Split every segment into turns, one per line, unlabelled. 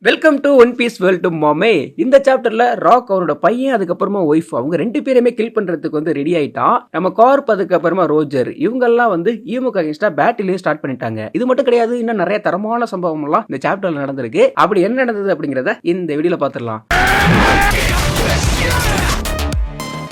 Welcome to One Piece world டு மாமே. இந்த சாப்டர்ல ராக் அவனோட பையன் அதுக்கப்புறமா ஒய்ஃப் அவங்க ரெண்டு பேருமே கில் பண்றதுக்கு வந்து ரெடி ஆயிட்டான். நம்ம கார்ப் அதுக்கப்புறமா ரோஜர் இவங்கெல்லாம் வந்து ஈமுக்கு அகைன்ஸ்டா பேட்டிலையும் ஸ்டார்ட் பண்ணிட்டாங்க. இது மட்டும் கிடையாது, இன்னும் நிறைய தரமான சம்பவம் எல்லாம் இந்த சாப்டர்ல நடந்திருக்கு. அப்படி என்ன நடந்தது அப்படிங்கறத இந்த வீடியோல பாத்துடலாம்.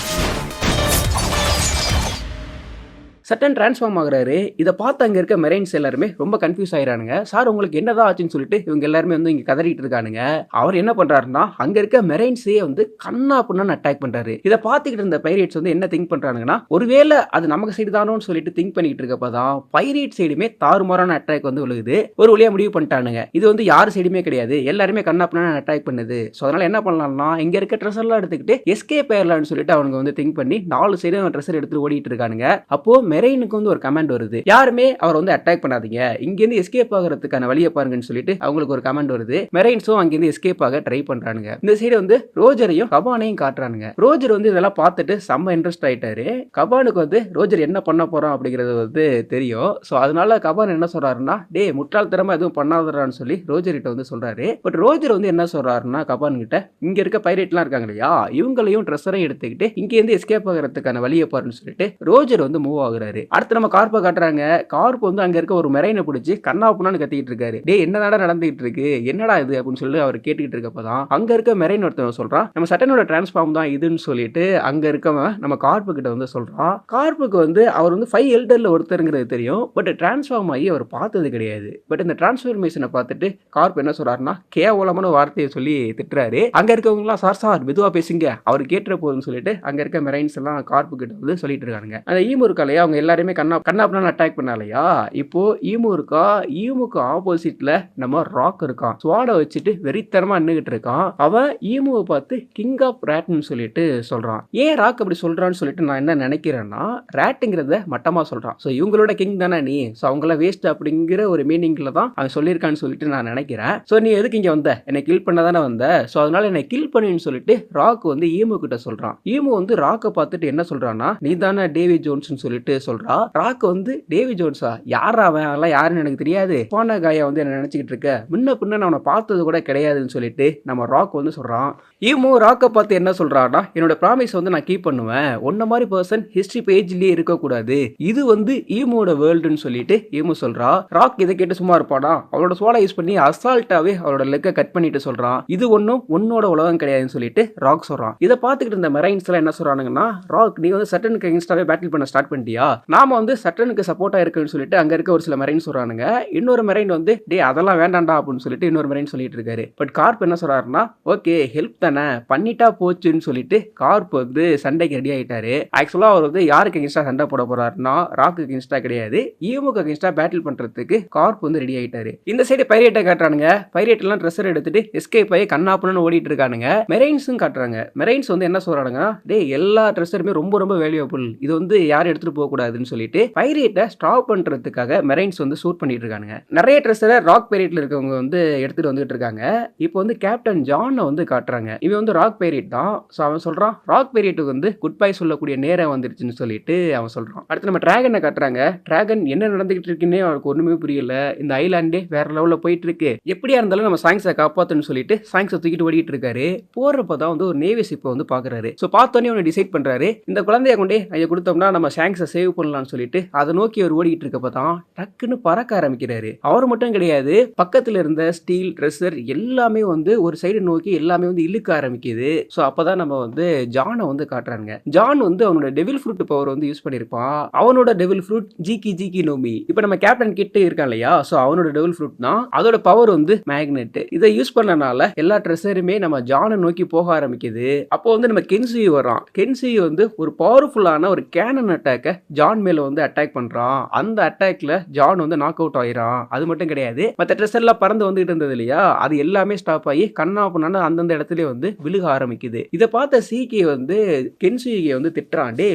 சட்டன் டிரான்ஸ்ஃபார்ம் ஆகுறாரு. இதை பார்த்து அங்கே இருக்க மெரைன்ஸ் எல்லாருமே ரொம்ப கன்ஃபியூஸ் ஆயிரானுங்க. சார் உங்களுக்கு என்னதான் ஆச்சுன்னு சொல்லிட்டு இவங்க எல்லாருமே வந்து இங்கே கதறிட்டு இருக்கானுங்க. அவர் என்ன பண்றாருன்னா அங்க இருக்க மெரைன்ஸே வந்து கண்ணா புண்ணான்னு அட்டாக் பண்றாரு. இதை பார்த்துக்கிட்டு இருந்த பைரேட்ஸ் வந்து என்ன திங்க் பண்றானுங்கன்னா, ஒருவேளை அது நமக்கு சைடு தானோன்னு சொல்லிட்டு திங்க் பண்ணிட்டு இருக்கப்பதான் பைரேட் சைடுமே தாறுமாறான அட்டாக் வந்து விழுகுது. ஒரு வழியா முடிவு பண்ணிட்டானுங்க, இது வந்து யார் சைடுமே கிடையாது, எல்லாருமே கண்ணா புண்ணான்னு அட்டாக் பண்ணுது. ஸோ அதனால என்ன பண்ணலாம்னா இங்க இருக்க ட்ரெஸ் எல்லாம் எடுத்துக்கிட்டு எஸ்கேப் ஆயிரலாம்னு சொல்லிட்டு அவங்க வந்து திங்க் பண்ணி 4 சைடும் ட்ரெஸ் எடுத்து ஓடிட்டு இருக்கானுங்க. அப்போ மெரைனுக்கு வந்து ஒரு கமெண்ட் வருது, யாருமே அவர் வந்து அட்டாக் பண்ணாதீங்க, இங்க இருந்து எஸ்கேப் ஆகிறதுக்கான வழியை பாருங்கன்னு சொல்லிட்டு அவங்களுக்கு ஒரு கமெண்ட் வருது. மெரைன்ஸும் அங்க இருந்து எஸ்கேப் ஆக ட்ரை பண்றானுங்க. இந்த சைடு வந்து ரோஜரையும் கபானையும் காட்டுறானுங்க. ரோஜர் வந்து இதெல்லாம் பார்த்துட்டு செம்ம இன்ட்ரெஸ்ட் ஆயிட்டாரு. கபானுக்கு வந்து ரோஜர் என்ன பண்ண போறான் அப்படிங்கிறது வந்து தெரியும். ஸோ அதனால கபான் என்ன சொல்றாருன்னா, டே முட்டாள்தனமா எதுவும் பண்ணாதறான்னு சொல்லி ரோஜர் கிட்ட வந்து சொல்றாரு. பட் ரோஜர் வந்து என்ன சொல்றாருன்னா கபான் கிட்ட, இங்க இருக்க பைரேட்லாம் இருக்காங்க இல்லையா, இவங்களையும் ட்ரெஸ்ஸரையும் எடுத்துக்கிட்டு இங்க இருந்து எஸ்கேப் ஆகிறதுக்கான வழியை பாருன்னு சொல்லிட்டு ரோஜர் வந்து மூவ் ஆகுறாரு. அடுத்து நம்ம கார்ப்பை காட்டுறாங்க. கார்ப் வந்து அங்க இருக்க ஒரு மெரைனை பிடிச்சி கண்ணா புண்ணான்னு கத்திக்கிட்டு இருக்காரு. டே என்னடா நடந்துகிட்டு இருக்கு, என்னடா இது அப்படின்னு சொல்லி அவர் கேட்டுக்கிட்டு இருக்கப்பதான் அங்க இருக்க மெரைன் ஒருத்தவன் சொல்றான், நம்ம சட்டனோட டிரான்ஸ்ஃபார்ம் தான் இதுன்னு சொல்லிட்டு அங்க இருக்கவன் நம்ம கார்ப்பு கிட்ட வந்து சொல்றான். கார்ப்புக்கு வந்து அவர் வந்து 5 எல்டர்ல ஒருத்தருங்கிறது தெரியும், பட் டிரான்ஸ்ஃபார்ம் ஆகி அவர் பார்த்தது கிடையாது. பட் இந்த டிரான்ஸ்ஃபர்மேஷனை பார்த்துட்டு கார்ப் என்ன சொல்றாருன்னா கேவலமான வார்த்தையை சொல்லி திட்டுறாரு. அங்க இருக்கவங்க எல்லாம் சார் மெதுவா பேசுங்க, அவர் கேட்டுற போதுன்னு சொல்லிட்டு அங்க இருக்க மெரைன்ஸ் எல்லாம் கார்ப்பு கிட்ட வந்து சொல்லிட்டு இருக்காங்க. அந்த ஈமு இருக்காலையா, அவங்க எல்லாருமே கண்ணாப்னா அட்டாக் பண்ணாலையா, இப்போ ஈமு இருக்கா, ஈமுக்கு ஆப்போசிட்ல நம்ம ராக் இருக்கான். ஸ்வாட வச்சுட்டு வெறித்தனமா நின்னுகிட்டு இருக்கான். அவன் ஈமுவை பார்த்து கிங் ஆஃப் ரேட்னு சொல்லிட்டு சொல்றான். ஏன் ராக் அப்படி சொல்றான்னு சொல்லிட்டு நான் என்ன நினைக்கிறேன்னா, ரேட்டுங்கிறத மட்டமா சொல்றான். ஸோ இவங்களோட கிங் தானே நீ, ஸோ அவங்களாம் வேஸ்ட் அப்படிங்கிற ஒரு மீனிங்ல தான் அவன் சொல்லியிருக்கான்னு சொல்லிட்டு நான் நினைக்கிறேன். ஸோ நீ எதுக்கு இங்க வந்த, என்னை கில் பண்ண தானே வந்த, ஸோ அதனால என்னை கில் பண்ணுன்னு சொல்லிட்டு ராக் வந்து ஈமு கிட்ட சொல்றான். ஈமு வந்து ராக்கை பார்த்துட்டு என்ன சொல்றான்னா, நீ தானே டேவி ஜோன்ஸ் சொல்லிட்டு சொல்றா. ராக் வந்து டேவி ஜோன்ஸா, யாரா அவன், அதெல்லாம் யாருன்னு எனக்கு தெரியாது, போன காயா வந்து என்ன நினைச்சுக்கிட்டு இருக்க, முன்ன பின்ன நான் அவனை பார்த்தது கூட கிடையாதுன்னு சொல்லிட்டு நம்ம ராக் வந்து சொல்றான். ஈமு ராக்கை பார்த்து என்ன சொல்றான்னா, என்னோட ப்ராமிஸ் வந்து நான் கீப் பண்ணுவேன், ஒன்ன மாதிரி பர்சன் ஹிஸ்டரி பேஜ்லயே இருக்கக்கூடாது, இது வந்து ஈமோட வேர்ல்டுன்னு சொல்லிட்டு ஈமு சொல்றா. ராக் இதை கேட்டு சும்மா இருப்பானா, அவளோட சோலை யூஸ் பண்ணி அசால்ட்டாவே அவளோட லெக்கை கட் பண்ணிட்டு சொல்றான், இது ஒன்னும் உன்னோட உலகம் கிடையாதுன்னு சொல்லிட்டு ராக் சொல்றான். இதை பார்த்துக்கிட்டு இருந்த மெரைன்ஸ் எல்லாம் என்ன சொல்றானுங்கன்னா, ராக் நீ வந்து சட்டனுக்கு அகைன்ஸ்டாவே பேட்டில் பண்ண ஸ்டார்ட் பண்ணிட்டியா, நாம வந்து சட்டனுக்கு சப்போர்ட்டா இருக்குன்னு சொல்லிட்டு அங்க இருக்க ஒரு சில மெரைன் சொல்றானுங்க. இன்னொரு மெரைன் வந்து டே அதெல்லாம் வேண்டாம்டா அப்படின்னு சொல்லிட்டு இன்னொரு மெரைன் சொல்லிட்டு இருக்காரு. பட் கார்ப் என்ன சொல்றாருன்னா, ஓகே ஹெல்ப் தானே பண்ணிட்டா போச்சுன்னு சொல்லிட்டு கார்ப் வந்து சண்டைக்கு ரெடி ஆயிட்டாரு. ஆக்சுவலா அவர் வந்து யாருக்கு அகைன்ஸ்டா சண்டை போட போறாருன்னா ராக்கு அகைன்ஸ்டா கிடையாது, ஈமுக்கு அகைன்ஸ்டா பேட்டில் பண்றதுக்கு கார்ப் வந்து ரெடி ஆயிட்டாரு. இந்த சைடு பைரேட்டை காட்டுறானுங்க. பைரேட் எல்லாம் ட்ரெஸ்ஸர் எடுத்துட்டு எஸ்கேப் ஆகி கண்ணாப்புன்னு ஓடிட்டு இருக்கானுங்க. மெரைன்ஸும் காட்டுறாங்க. மெரைன்ஸ் வந்து என்ன சொல்றானுங்க, டே எல்லா ட்ரெஸ்ஸருமே ரொம்ப ரொம்ப வேல்யூபிள், இது வந்து யாரும் எடுத்துட்டு போக கூடாதுன்னு சொல்லிட்டு பைரேட்டை ஸ்டாப் பண்றதுக்காக மெரைன்ஸ் வந்து ஷூட் பண்ணிட்டு இருக்காங்க. நிறைய ட்ரெஸ்ஸரை ராக் பைரேட்ல இருக்கவங்க வந்து எடுத்துட்டு வந்துட்டு இருக்காங்க. இப்போ வந்து கேப்டன் ஜானை வந்து காட்டுறாங்க. இவன் வந்து ராக் பைரேட் தான். ஸோ அவன் சொல்றான், ராக் பைரேட்டுக்கு வந்து குட் பை சொல்லக்கூடிய நேரம் வந்துருச்சுன்னு சொல்லிட்டு அவன் சொல்றான். அடுத்து நம்ம டிராகனை காட்டுறாங்க. டிராகன் என்ன நடந்துகிட்டு இருக்குன்னே அவனுக்கு ஒண்ணுமே புரியல. இந்த ஐலாண்டே வேற லெவல்ல போயிட்டு இருக்கு, எப்படியா இருந்தாலும் நம்ம சாங்ஸை காப்பாத்துன்னு சொல்லிட்டு சாங்ஸை தூக்கிட்டு ஓடிட்டு இருக்காரு. போறப்பதான் வந்து ஒரு நேவி ஷிப்பை வந்து பாக்குறாரு. ஸோ பார்த்தோன்னே அவனை டிசைட் பண்றாரு, இந்த குழந்தைய கொண்டே அங்க கொடுத்தோம்னா நம்ம சாங்ஸை சேவ் பண்ணலாம்னு சொல்லிட்டு அதை நோக்கி அவர் ஓடிட்டு இருக்கப்பதான் டக்குன்னு பறக்க ஆரம்பிக்கிறாரு. அவர் மட்டும் கிடையாது, பக்கத்துல இருந்த ஸ்டீல் ட்ரெஸ்ஸர் எல்லாமே வந்து ஒரு சைடு நோக்கி எல்லாமே வந்து இழுக்க ஆரம்பிக்குது. ஸோ அப்பதான் நம்ம வந்து ஜானை வந்து காட்டுறாங்க. ஜான் வந்து அவனோட டெவில் ஃப்ரூட் பவர் வந்து யூஸ் பண்ணிருப்பான். அவனோட டெவில் ஃப்ரூட் ஜிகி ஜிகி நோமி. இப்போ நம்ம கேப்டன் கிட்ட இருக்கான் இல்லையா, ஸோ அவனோட டெவில் ஃப்ரூட் தான், அதோட பவர் வந்து மேக்னெட். இதை யூஸ் பண்ணனால எல்லா ட்ரெஸ்ஸருமே நம்ம ஜானை நோக்கி போக ஆரம்பிக்குது. அப்போ வந்து நம்ம கென்சி வரான். கென்சி வந்து ஒரு பவர்ஃபுல்லான ஒரு கேனன் அட்டாக்கை ஜான் மேல வந்து அட்டாக் பண்றான். அந்த அட்டாக்ல ஜான் வந்து நாக் அவுட் ஆயிரான். அது மட்டும் கிடையாது, மற்ற ட்ரெஸ் எல்லாம் பறந்து வந்துட்டு இருந்தது இல்லையா, அது எல்லாமே ஸ்டாப் ஆகி கண்ணா பண்ணான அந்தந்த இடத்துல வந்து விழுக ஆரம்பிக்குது. இதை பார்த்த சீக்கி வந்து கென்சியை வந்து திட்டுறான், டே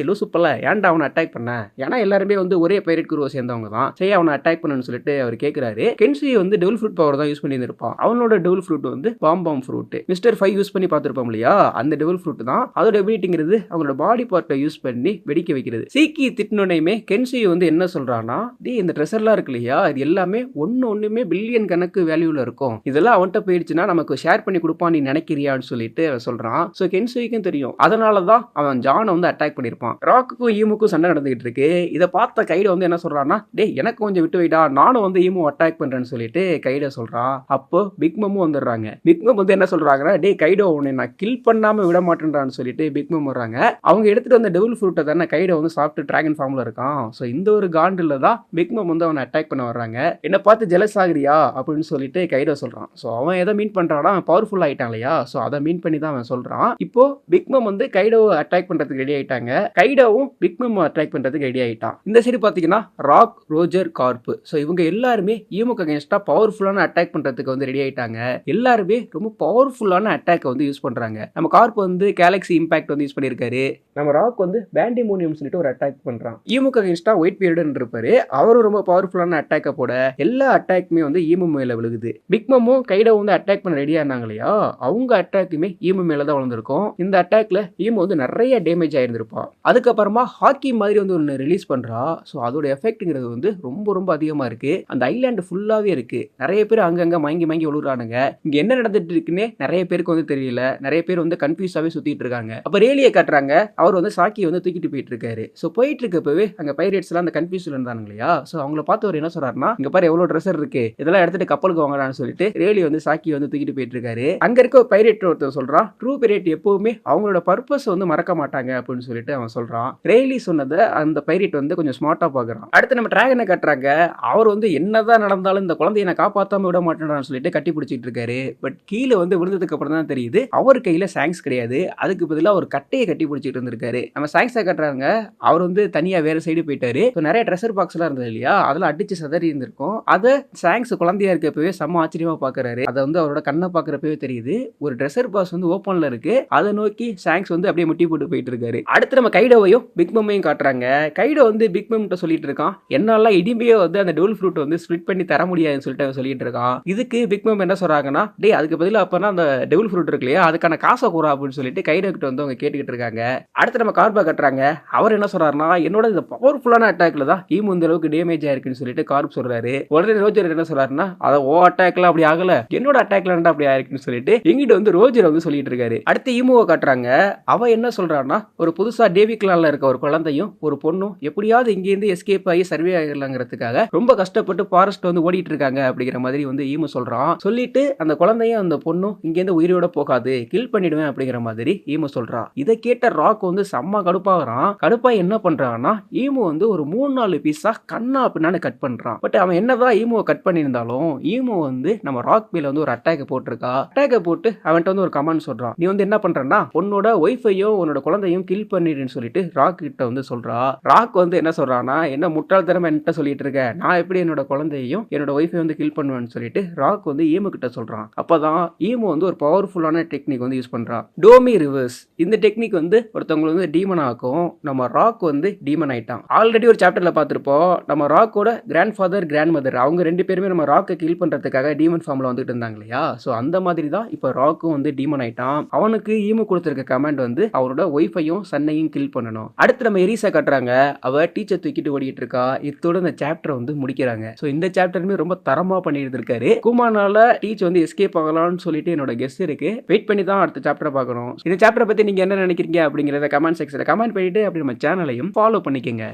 லூசுப்பல ஏன்டா அவனை அட்டாக் பண்ண, ஏன்னா எல்லாருமே வந்து ஒரே பைரேட் குருவை சேர்ந்தவங்க தான், சரி அவனை அட்டாக் பண்ணு சொல்லிட்டு அவர் கேட்கிறாரு. கென்சி வந்து டெவில் ஃப்ரூட் பவர் தான் யூஸ் பண்ணி இருப்பான். அவனோட டெவில் ஃப்ரூட் வந்து பாம் ஃப்ரூட் மிஸ்டர் 5 யூஸ் பண்ணி பார்த்திருப்போம் இல்லையா, அந்த டெவில் ஃப்ரூட் தான். அதோட எபிலிட்டிங்கிறது அவங்களோட பாடி பார்ட்டை யூஸ் பண்ணி வெடிக்க வைக்கிறது. சீக்கி திட்டினோனையுமே கென்சி வந்து என்ன சொல்றான்னா, டேய் இந்த ட்ரெஷர்லாம் இருக்கு இல்லையா, இது எல்லாமே ஒண்ணுமே பில்லியன் கணக்கு வேல்யூல இருக்கும். இதெல்லாம் அவன்கிட்ட போயிடுச்சுன்னா நமக்கு ஷேர் பண்ணி கொடுப்பான் நீ நினைக்கிறியான்னு சொல்லிட்டு அவன் சொல்றான். ஸோ கென்சிக்கும் தெரியும். அதனால தான் அவன் ஜானை வந்து அட்டாக் பண்ணியிருப்பான். ராக்குக்கும் ஈமுக்கும் சண்டை நடந்துகிட்டு இருக்கு. இதை பார்த்த கைடோ வந்து என்ன சொல்றான்னா, டேய் எனக்கு கொஞ்சம் விட்டு வைடா, நானும் வந்து ஈமு அட்டாக் பண்றேன்னு சொல்லிட்டு கைடோ சொல்றான். அப்போ பிக் மம்மும் வந்துடுறாங்க. பிக் மம் வந்து என்ன சொல்றாங்கன்னா, டேய் கைடோ உன்னை நான் கில் பண்ணாம விட மாட்டேன்றான்னு சொல்லிட்டு பிக் மம் வர்றாங்க. அவங்க எடுத்துட்டு வந்த டெவில் ஃப்ரூட்டை தானே கைடோ வந்து சாப்பிட்டு டிராகன் ஃபார்ம்ல இருக்கான். ஸோ இந்த ஒரு காண்டில் தான் பிக் மம் வந்து அவனை அட்டாக் பண்ண வர்றாங்க. என்ன பார்த்து ஜெலஸ் ஆகுறியா அப்படின்னு சொல்லிட்டு கைடோ சொல்றான். ஸோ அவன் எதை மீன் பண்றானா, பவர்ஃபுல் ஆயிட்டான் இல்லையா, ஸோ அதை மீன் பண்ணி தான் அவன் சொல்றான். இப்போ பிக் மம் வந்து கைடோவை அட்டாக் பண்றதுக்கு ரெடி ஆயிட்டாங்க. கைடோவும் பிக் மம் அட்டாக் பண்றதுக்கு ரெடி ஆயிட்டான். இந்த சைடு பாத்தீங்கன்னா ராக், ரோஜர், கார்ப், ஸோ இவங்க எல்லாருமே ஈமுக்கு அகைன்ஸ்டா பவர்ஃபுல்லான அட்டாக் பண்றதுக்கு வந்து ரெடி ஆயிட்டாங்க. எல்லாருமே ரொம்ப பவர்ஃபுல்லான அட்டாக் வந்து யூஸ் பண்றாங்க. நம்ம கார்ப் வந்து கேலக்ஸி இம்பாக்ட் வந்து யூஸ் பண்ணியிருக்காரு. நம்ம ராக் வந்து பேண்டிமோனியம் சொல்லிட்டு ஒரு அட்டாக் பண்றான். ஈமுக்கு அகைன்ஸ்டா ஒயிட் பீரியட் இருப்பாரு. அவரும் ரொம்ப பவர்ஃபுல்லான அட்டாக்க போட எல்லா அட்டாக்குமே வந்து ஈமு மேல விழுகுது. பிக் மம்மும் கைடோ வந்து அட்டாக் பண்ண ரெடியா இருந்தாங்க இல்லையா, அவங்க அட்டாக்குமே ஈமு மேல தான் விழுந்திருக்கும். இந்த அட்டாக்ல ஈமு வந்து நிறைய டேமேஜ் ஆயிருந்திருப்பா. அதுக்கப்புறமா ஹாக்கி மாதிரி வந்து ஒன்று ரிலீஸ் பண்றா. ஸோ அதோட எஃபெக்ட்ங்கிறது வந்து ரொம்ப அதிகமா இருக்கு. அந்த ஐலாண்டு ஃபுல்லாவே இருக்கு. நிறைய பேர் அங்கங்க மயங்கி விழுறானுங்க. இங்க என்ன நடந்துட்டு இருக்குன்னு நிறைய பேருக்கு வந்து தெரியல. நிறைய பேர் வந்து கன்ஃபியூஸாவே சுத்திட்டு இருக்காங்க. அப்ப ரேலியை காட்டுறாங்க. அவர் வந்து சாக்கியை வந்து தூக்கிட்டு போயிட்டு இருக்காரு. ஸோ போயிட்டு இருக்கப்பவே அங்க பைரேட்ஸ் எல்லாம் அந்த கன்ஃபியூஸ்ல இருந்தாங்க இல்லையா, ஸோ அவங்கள பார்த்து அவர் என்ன சொல்றாருன்னா, இங்க பாரு எவ்வளவு ட்ரெஷர் இருக்கு, இதெல்லாம் எடுத்துட்டு கப்பலுக்கு வாங்கலாம்னு சொல்லிட்டு ரேலி வந்து சாக்கியை வந்து தூக்கிட்டு போயிட்டு இருக்காரு. அங்க இருக்க ஒரு பைரேட் ஒருத்தர் சொல்றான், ட்ரூ பைரேட் எப்பவுமே அவங்களோட பர்பஸ் வந்து மறக்க மாட்டாங்க அப்படின்னு சொல்லிட்டு அவன் சொல்றான். ரேலி சொன்னதை அந்த பைரேட் வந்து கொஞ்சம் ஸ்மார்ட்டா பாக்குறான். அடுத்து நம்ம டிராகனை கட்டுறாங்க. அவர் வந்து என்னதான் நடந்தாலும் இந்த குழந்தையை நான் காப்பாத்தாம விட மாட்டேன்னு சொல்லிட்டு கட்டி பிடிச்சிட்டு இருக்காரு. பட் கீழே வந்து விழுந்ததுக்கு அப்புறம் தான் தெரியுது அவர் கையில சாங்ஸ் கிடையாது. அதுக்கு பதிலாக ஒரு கட்டையை கட்டி பிடிச்சிட்டு இருந்திருக்காரு. நம்ம சாங்ஸை கட்டுறாங்க. அவர் வந்து தனியா வேற சைடு போயிட்டாரு. நிறைய ட்ரெஷர் பாக்ஸ் எல்லாம் இருந்தது இல்லையா, அதெல்லாம் அடிச்சு சதறி இருந்திருக்கும். அதை சாங்ஸ் குழந்தையா இருக்கப்பவே செம்ம ஆச்சரியமா பாக்குறாரு. அதை வந்து அவரோட கண்ணை பாக்குறப்பவே தெரியுது. ஒரு ட்ரெஷர் பாக்ஸ் வந்து ஓப்பன்ல இருக்கு. அதை நோக்கி சாங்ஸ் வந்து அப்படியே முட்டி போட்டு போயிட்டு இருக்காரு. அடுத்து நம்ம கைடோவையும் பிக் மம்மையும் காட்டுறாங்க. கைடோ வந்து பிக் மம் கிட்ட சொல்லிட்டு இருக்கான், என்னால இனிமையே வந்து அந்த டெவில் ஃப்ரூட் வந்து ஸ்பிளிட் பண்ணி தர முடியாதுன்னு சொல்லிட்டு அவன் சொல்லிட்டு இருக்கான். இதுக்கு பிக் மம் என்ன சொல்றாங்கன்னா, டேய் அதுக்கு பதிலாக அப்பனா அந்த டெவில் ஃப்ரூட் இருக்கு இல்லையா, அதுக்கான காசை கூறா அப்படின்னு சொல்லிட்டு கைடோ கிட்ட வந்து அவங்க கேட்டுக்கிட்டு இருக்காங்க. அடுத்து நம்ம கார்பா கட்டுறாங்க. அவர் என்ன சொல்றாருன்னா, என்னோட இந்த பவர்ஃபுல்லான அட்டாக்ல தான் ஈமு இந்த அளவுக்கு டேமேஜ் ஆயிருக்குன்னு சொல்லிட்டு கார்ப் சொல்றாரு. உடனே ரோஜர் என்ன சொல்றாருன்னா, அதை ஓ அட்டாக்ல அப்படி ஆகல, என்னோட அட்டாக்ல அப்படி ஆயிருக்குன்னு சொல்லிட்டு எங்கிட்ட வந்து ரோஜர் வந்து சொல்லிட்டு இருக்காரு. அடுத்து ஈமுவை காட்டுறாங்க. அவ என்ன சொல்றான்னா, ஒரு புதுசா டேவிக்லான்ல இருக்க ஒரு குழந்தையும் ஒரு பொண்ணும் எப்படியாவது இங்கிருந்து எஸ்கேப் ஆகி சர்வே ஆகலாங்கிறதுக்காக ரொம்ப கஷ்டப்பட்டு ஃபாரஸ்ட் வந்து ஓடிட்டு இருக்காங்க அப்படிங்கிற மாதிரி வந்து ஈமு சொல்றான். சொல்லிட்டு அந்த குழந்தையும் அந்த பொண்ணும் இங்கிருந்து உயிரோட போகாது, கில் பண்ணிடுவேன் அப்படிங்கிற மாதிரி ஈமு சொல்றான். இதை கேட்ட ராக் வந்து செம்ம கடுப்பாகிறான். கடுப்பா என்ன பண்றான்னா, ஈமு வந்து ஒரு 3-4 பீஸா கண்ணா பின்னான்னு கட் பண்றான். பட் அவன் என்னதான் ஈமுவை கட் பண்ணியிருந்தாலும் ஈமு வந்து நம்ம ராக் மேல வந்து ஒரு அட்டாக் போட்டிருக்கா. அட்டாக் போட்டு அவன்கிட்ட வந்து ஒரு கமெண்ட் சொல்றான், நீ வந்து என்ன பண்றன்னா உன்னோட ஒய்ஃபையும் உன்னோட குழந்தையும் கில் பண்ணிடுன்னு சொல்லிட்டு ராக் கிட்ட வந்து சொல்றா. ராக் வந்து என்ன சொல்றான்னா, என்ன முட்டாள்தனமா என்கிட்ட சொல்லிட்டு இருக்க, நான் எப்படி என்னோட குழந்தையும் என்னோட ஒய்ஃபை வந்து கில் பண்ணுவேன்னு சொல்லிட்டு ராக் வந்து ஈமு கிட்ட சொல்றான். அப்பதான் ஈமு வந்து ஒரு பவர்ஃபுல்லான டெக்னிக் வந்து யூஸ் பண்றான், டோமி ரிவர்ஸ். இந்த டெக்னிக் வந்து ஒருத்தவங்களை வந்து டீமன் ஆக்கும். நம்ம ராக் வந்து டீமன் ஆயிட்டான். ஆல்ரெடி ஒரு சாப்டர்ல பார்த்திருப்போம், நம்ம ராக்கோட கிராண்ட் ஃபாதர் கிராண்ட் மதர் அவங்க 2 பேருமே நம்ம ராக்கை கில் பண்றதுக்காக டீமன் ஃபார்ம்ல வந்துட்டு இருந்தாங்க இல்லையா, சோ அந்த மாதிரி தான் இப்போ ராக்கும் வந்து டீமன் ஆயிட்டான். அவனுக்கு ஈமு கொடுத்திருக்க கமாண்ட் வந்து அவரோட ஒய்ஃபையும் சன்னையும் கில் பண்ணணும். அடுத்து நம்ம எரிசா கட்டுறாங்க. அவ டீச்சர் தூக்கிட்டு ஓடிட்டு இருக்கா. இதோட இந்த சாப்டர் வந்து முடிக்கிறாங்க. சோ இந்த சாப்டருமே ரொம்ப தரமா பண்ணிட்டு இருக்காரு. குமானால டீச் வந்து எஸ்கேப் ஆகலாம்னு சொல்லிட்டு என்னோட கெஸ் இருக்கு. வெயிட் பண்ணி தான் அடுத்த சாப்டரை பார்க்கணும். இந்த சாப்டரை பத்தி நீங்க என்ன நினைக்கிறீங்க அப்படிங்கறத கமெண்ட் செக்ஷன்ல கமெண்ட் பண்ணிட்டு அப்படி நம்ம சேனலையும் ஃபாலோ பண்ணிக்கங்க.